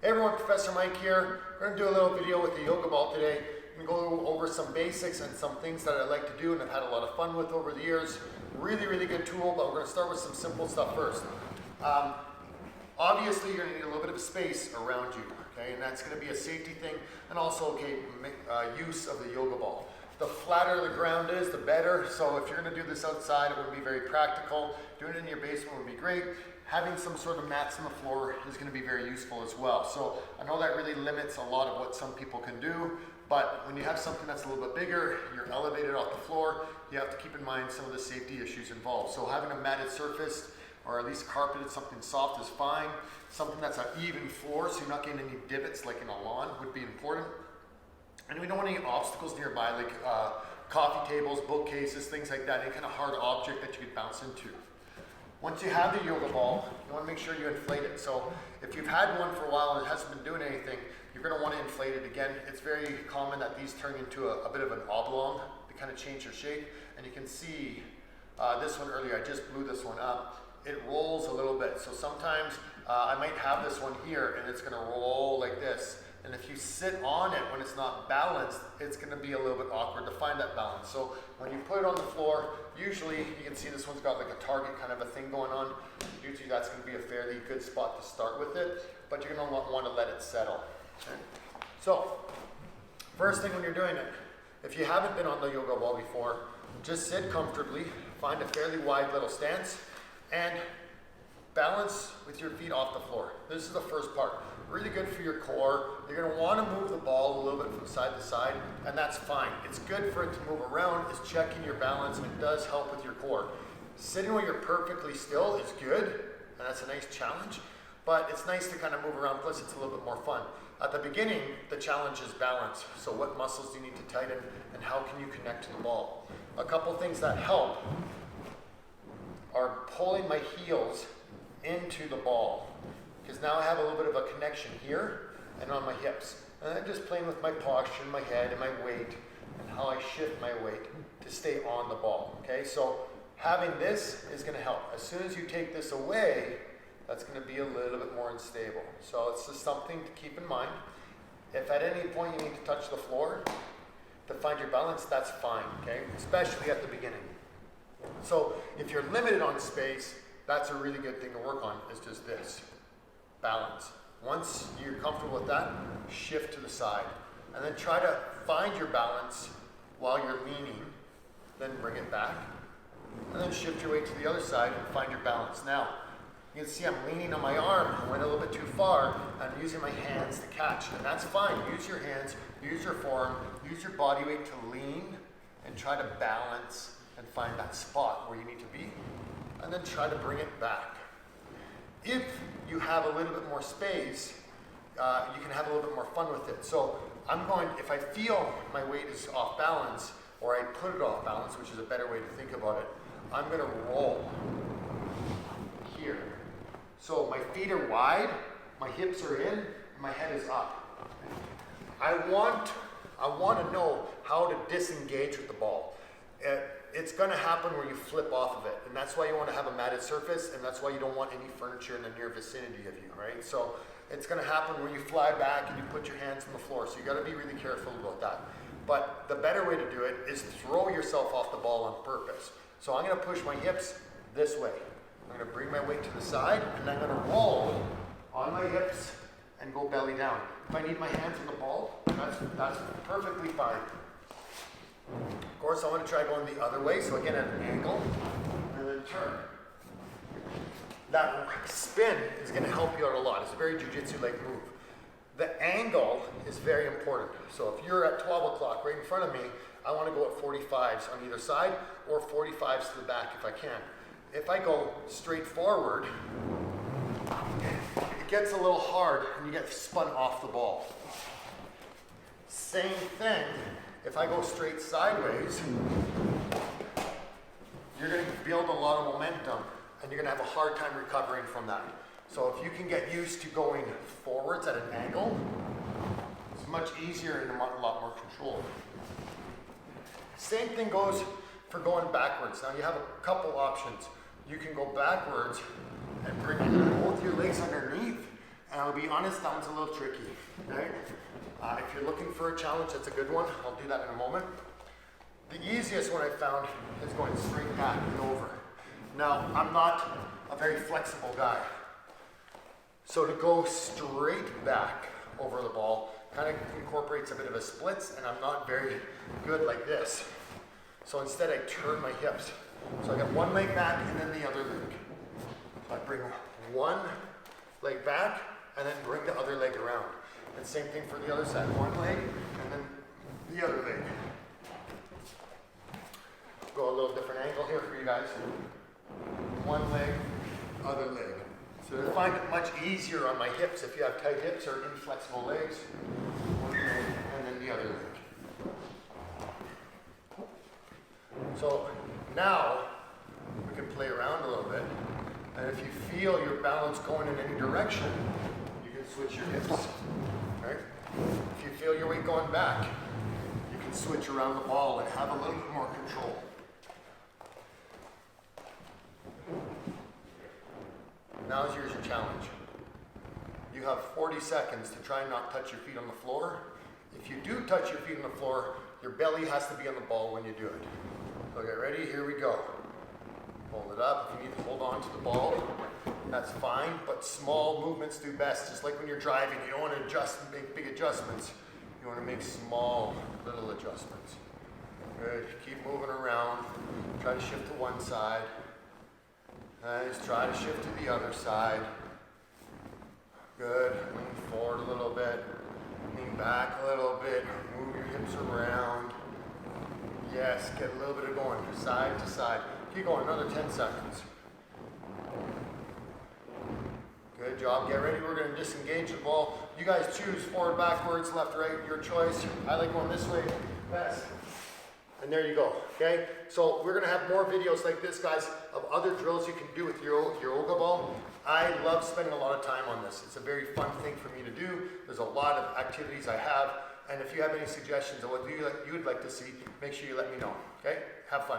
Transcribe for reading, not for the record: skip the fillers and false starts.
Hey everyone, Professor Mike here. We're going to do a little video with the yoga ball today. I'm going to go over some basics and some things that I like to do and I've had a lot of fun with over the years. Really good tool, but we're going to start with some simple stuff first. Obviously, you're going to need a little bit of space around you, okay? And that's going to be a safety thing, and also, use of the yoga ball. The flatter the ground is, the better. So if you're going to do this outside, it would be very practical. Doing it in your basement would be great. Having some sort of mats on the floor is going to be very useful as well. So I know that really limits a lot of what some people can do, but when you have something that's a little bit bigger, you're elevated off the floor, you have to keep in mind some of the safety issues involved. So having a matted surface, or at least carpeted, something soft is fine. Something that's an even floor, so you're not getting any divots like in a lawn, would be important. And we don't want any obstacles nearby, like coffee tables, bookcases, things like that, any kind of hard object that you could bounce into. Once you have the yoga ball, you want to make sure you inflate it. So if you've had one for a while and it hasn't been doing anything, you're going to want to inflate it again. It's very common that these turn into a bit of an oblong. They kind of change their shape. And you can see this one earlier, I just blew this one up. It rolls a little bit. So sometimes I might have this one here and it's going to roll like this. And if you sit on it when it's not balanced, it's going to be a little bit awkward to find that balance. So when you put it on the floor, usually you can see this one's got like a target kind of a thing going on. Usually that's going to be a fairly good spot to start with it, but you're going to want to let it settle. Okay? So first thing when you're doing it, if you haven't been on the yoga ball before, just sit comfortably, find a fairly wide little stance, and balance with your feet off the floor. This is the first part. Really good for your core. You're going to want to move the ball a little bit from side to side, and that's fine. It's good for it to move around. It's checking your balance, and it does help with your core. Sitting where you're perfectly still is good, and that's a nice challenge, but it's nice to kind of move around, plus it's a little bit more fun. At the beginning, the challenge is balance. So what muscles do you need to tighten, and how can you connect to the ball? A couple things that help are pulling my heels into the ball, because now I have a little bit of a connection here and on my hips. And I'm just playing with my posture, my head, and my weight, and how I shift my weight to stay on the ball. Okay, so having this is going to help. As soon as you take this away, that's going to be a little bit more unstable. So it's just something to keep in mind. If at any point you need to touch the floor to find your balance, that's fine, okay? Especially at the beginning. So if you're limited on space, that's a really good thing to work on, is just this, balance. Once you're comfortable with that, shift to the side. And then try to find your balance while you're leaning, then bring it back. And then shift your weight to the other side and find your balance. Now, you can see I'm leaning on my arm. I went a little bit too far. I'm using my hands to catch, and that's fine. Use your hands, use your forearm, use your body weight to lean and try to balance and find that spot where you need to be, and then try to bring it back. If you have a little bit more space, you can have a little bit more fun with it. So if I feel my weight is off balance, or I put it off balance, which is a better way to think about it, I'm going to roll here. So my feet are wide, my hips are in, and my head is up. I want to know how to disengage with the ball. It's going to happen where you flip off of it, and that's why you want to have a matted surface, and that's why you don't want any furniture in the near vicinity of you, right? So it's going to happen where you fly back and you put your hands on the floor, so you got to be really careful about that. But the better way to do it is throw yourself off the ball on purpose. So I'm going to push my hips this way. I'm going to bring my weight to the side, and I'm going to roll on my hips and go belly down. If I need my hands on the ball, that's perfectly fine. Of course, I want to try going the other way, so again at an angle, and then turn. That spin is going to help you out a lot. It's a very jiu-jitsu-like move. The angle is very important. So if you're at 12 o'clock right in front of me, I want to go at 45s on either side, or 45s to the back if I can. If I go straight forward, it gets a little hard and you get spun off the ball. Same thing, if I go straight sideways, you're going to build a lot of momentum and you're going to have a hard time recovering from that. So if you can get used to going forwards at an angle, it's much easier and a lot more control. Same thing goes for going backwards. Now you have a couple options. You can go backwards and bring both your legs underneath And I'll be honest, that one's a little tricky, okay? If you're looking for a challenge, that's a good one. I'll do that in a moment. The easiest one I found is going straight back and over. Now, I'm not a very flexible guy. So to go straight back over the ball kind of incorporates a bit of a splits, and I'm not very good like this. So instead I turn my hips. So I got one leg back and then the other leg. So I bring one leg back and then bring the other leg around. And same thing for the other side. One leg and then the other leg. Go a little different angle here for you guys. One leg, other leg. So you'll find it much easier on my hips if you have tight hips or inflexible legs. One leg and then the other leg. So now we can play around a little bit. And if you feel your balance going in any direction, you can switch your hips. Right? If you feel your weight going back, you can switch around the ball and have a little bit more control. Now here's your challenge. You have 40 seconds to try and not touch your feet on the floor. If you do touch your feet on the floor, your belly has to be on the ball when you do it. So get ready, here we go. Hold it up. If you need to hold on to the ball, that's fine, but small movements do best. Just like when you're driving, you don't want to adjust and make big adjustments. You want to make small, little adjustments. Good, keep moving around. Try to shift to one side. Nice, try to shift to the other side. Good, lean forward a little bit. Lean back a little bit. Move your hips around. Yes, get a little bit of going, side to side. Keep going, another 10 seconds. Good job, get ready, we're gonna disengage the ball. You guys choose forward, backwards, left, right, your choice. I like going this way, best. And there you go, okay? So we're gonna have more videos like this, guys, of other drills you can do with your yoga ball. I love spending a lot of time on this. It's a very fun thing for me to do. There's a lot of activities I have. And if you have any suggestions of what you would like to see, make sure you let me know, okay? Have fun.